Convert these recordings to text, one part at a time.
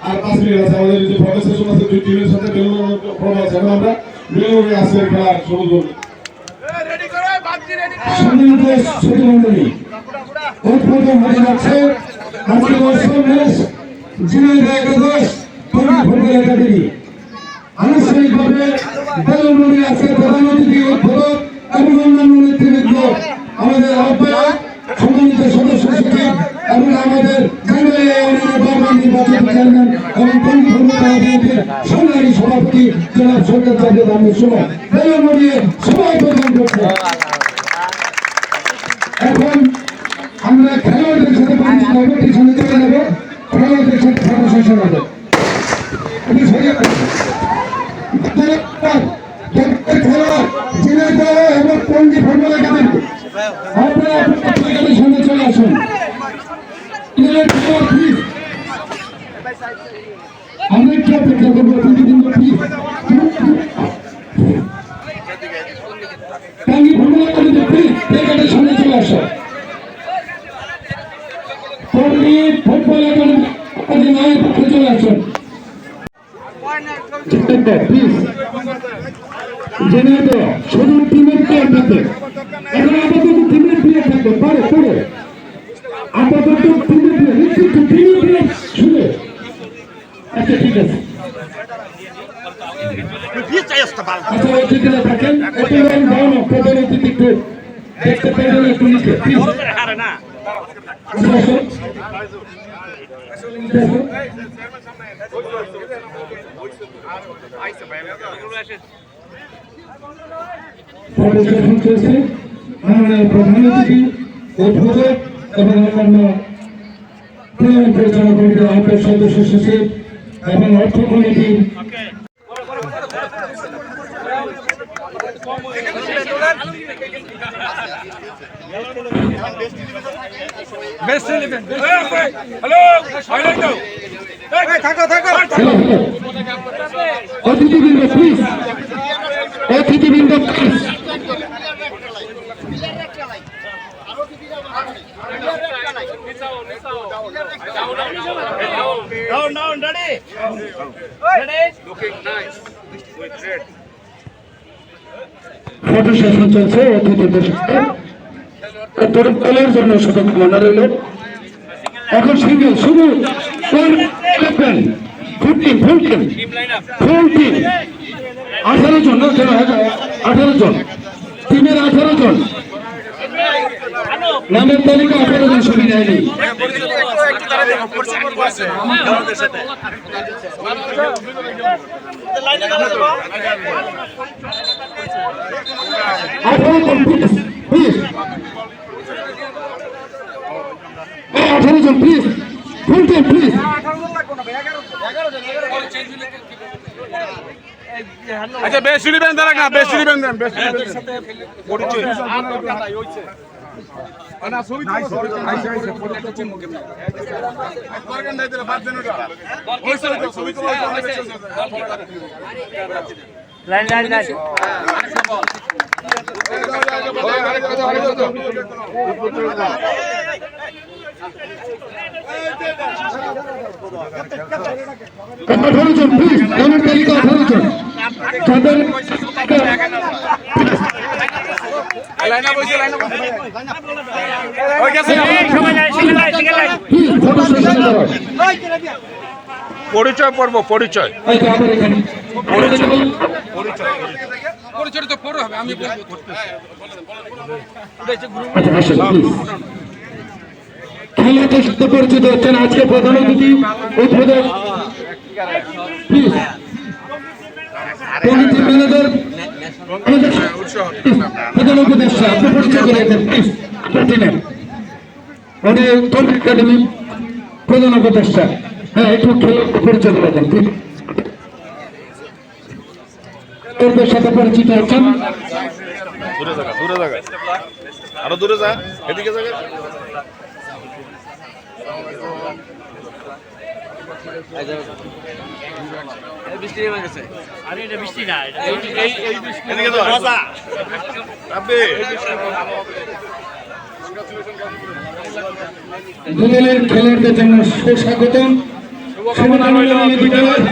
আর 5 minute আছে আমাদের যে প্রফেসর আছে দুই টিমের সাথে বেলুন প্রোগ্রাম আছে এখন আমরা বেলুনে আজকের খেলা শুরু করব রেডি করো বাচ্চা রেডি করো সম্মানিত সুধীমণ্ডলী উদ্বোধন হয়ে যাচ্ছে আজকে দর্শক ম্যাচ জিনাইদহ একাদশ ফুটবল একাডেমি আনুষ্ঠানিকভাবে বেলুনে আজকের প্রধান অতিথি উদ্বোধক এবং অন্যান্য নেতৃবৃন্দ আমাদের আহ্বায়ক সম্মানিত সদস্য সচিব এবং আমাদের সংগ্রামী সভাপতি জনাব সরকার জাতীয় আহমেদ সুমন সবাই প্রদান করছে। এখন আমরা খেলোয়াড়দের সাথে পরিচিত হবো, পিছনে চলে যাবো, খেলোয়াড়দের সাথে কনভারসেশন হবে। খেলোয়াড় ঝিনাইদহ এবং টঙ্গী ফুটবল একাডেমি আপনারা আপনাদের সামনে চলে আসুন। আমরা কি অপেক্ষা করবো প্রতিদিন টঙ্গী ফুটবল একাডেমি প্লেকার্ডের সামনে চলে আসো। টঙ্গী ফুটবল একাডেমি নায়ের পক্ষে চলে আসুন প্লিজ। জেনে তো শুধু টিমের প্লেয়ার থাকবে, এখন আপাতত টিমের প্লেয়ার থাকবে, পরে পরে আপাতত টিমের প্লেয়ার নিশ্চিত টিমের প্লেয়ার শুনে। আচ্ছা ঠিক আছে, আচ্ছা অতিথিরা থাকেন একটু লাইন দাও না, প্রধান অতিথি একটু দেখতে পারবেন একটু নিচে প্লিজ। প্রধান অতিথি উদ্বোধক এবং অন্যান্য পরিচালনা কমিটির আহ্বায়ক সদস্য সচিব এবং অর্থ কমিটির অতিথিবৃন্দ প্লিজ, অতিথিবৃন্দ প্লিজ। ফটো সেশন চলছে অতিথিদের সাথে, তরুণ দলের জন্য শুভকামনা রইল। এখন সিঙ্গেল শুধু 18 জন, 18 জন টিমের 18 জন নামের তালিকা 18 জন সুবিধা নেই। Please full team please. আচ্ছা বেশি দিবেন দাঁড়াক না, বেশি দিবেন দেন, বেশি দিবেন পরিচয় না ছবি আইছে পরিচয় চিহ্ন কে করবেন নাই দিলে বাদ দেন ওটা ওই ছবি তো লাইন লাইন লাইন প্লিজ নামের তালিকা 18 জন যাদের লাইনা বসে লাইনা ওই গেছে পরিচয় পর্ব পরিচয় পরিচয় তো পড়ো হবে আমি বলবো। খেলাতে সাথে পরিচিত হচ্ছেন আজকে প্রধান অতিথি উদ্বোধক প্লিজ কমিটি ম্যানেজার প্রধান উপদেষ্টা আপনি পরিচয় করে দেন প্লিজ। উনি তরুণ একাডেমি প্রধান উপদেষ্টা, হ্যাঁ একটু খেলার পরিচয় করে দেন প্লিজ। এদের সাথে পরিচিত হচ্ছেন দূরে জায়গা আরো দূরে যা এদিকে জায়গা বৃষ্টি নেমে গেছে। আরে এটা বৃষ্টি না, এটা এই বৃষ্টি এদিকে তো মজা রাব্বি দুদলের খেলোয়াড়দের জন্য সুস্বাগতম। শুভকামনা রইল বিদ্যালয়।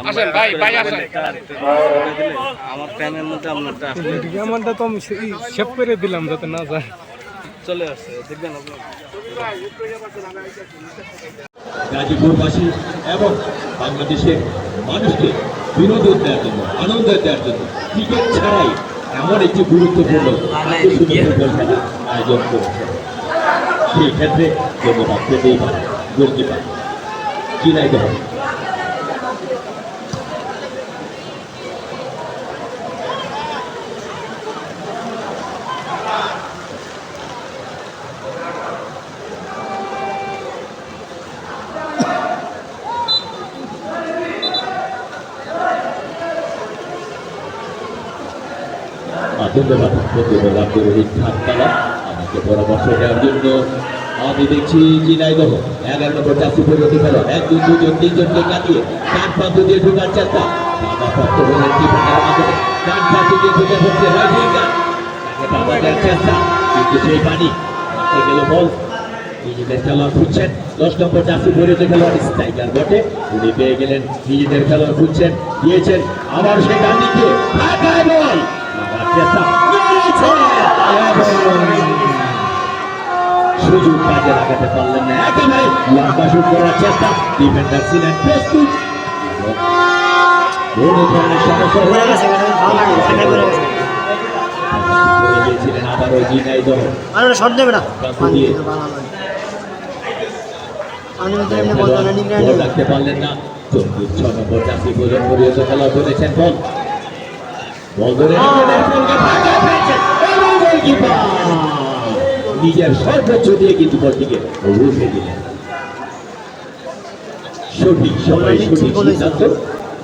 আসেন ভাই, ভাই আসেন। আমার প্যানের মধ্যে আপনারটা এমনটা তো আমি সেভ করে দিলাম যাতে না যায়। চলে আসছে, দেখবেন আপনার। গাজীপুরবাসী এবং বাংলাদেশের মানুষকে বিনোদন দেওয়ার জন্য, আনন্দ দেওয়ার জন্য ক্রিকেট ছাড়াই এমন একটি গুরুত্বপূর্ণ আকর্ষণীয় ফুটবল খেলা আয়োজন করেছে। সেই ক্ষেত্রে ধন্যবাদ পেতেই পারে গোলকিপার ঝিনাইদহ। ধন্যবাদ বন্ধুদের আব্দুর ঠাকতলা আমাকে পরামর্শ দেওয়ার জন্য। আমি দেখছি ঝিনাইদহ 11 নম্বর জার্সি পরিণতি খেলো 1 2 2 3জনকে কাটিয়ে ডান প্রান্ত দিয়ে ঢোকার চেষ্টা। বাবা প্রাপ্ত হলেন ডিফেন্ডার মাধ্যমে ডান প্রান্ত দিয়ে ঢুকে পড়ছে রাইট উইঙ্গার, তাকে বাবা দেওয়ার চেষ্টা কিন্তু সেই পানি মাঠে গেল বল। নিজেদের খেলোয়াড় খুঁজছেন 10 নম্বর জার্সি পরিণতি খেলোয়াড় স্ট্রাইকার বটে, উনি পেয়ে গেলেন নিজেদের খেলোয়াড় খুঁজছেন, দিয়েছেন আবার সেই ডান দিকে ফাঁকায় বল সুযোগ কাজে লাগাতে পারলেন না, একেবারে লম্বা শুট করার চেষ্টা। ডিফেন্ডার ছিলেন প্রস্তুত, কোনো ধরনের সমস্যা হয়ে গিয়েছিলেন আবারও ঝিনাইদহ। শর্ট দেবে না রাখতে পারলেন না। 6 নম্বর জার্সি পর্যন্ত খেলা বলেছেন বল বল ধরে নিজের সর্বোচ্চ দিয়ে কিন্তু বলটিকে রুখে দিলেন। সঠিক সময় সঠিক সিদ্ধান্ত।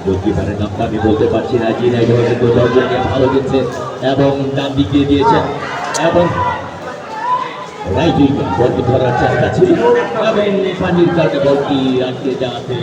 গোলকিপারের নামটা আমি বলতে পারছি না। ঝিনাইদহ কিন্তু দলকে ভালো দিচ্ছে এবং ডান দিক দিয়ে দিয়েছেন এবং রাইট উইঙ্গার বলটি ধরার চেষ্টা ছিল এবং পানির কারণে বলটি আটকে যাওয়াতে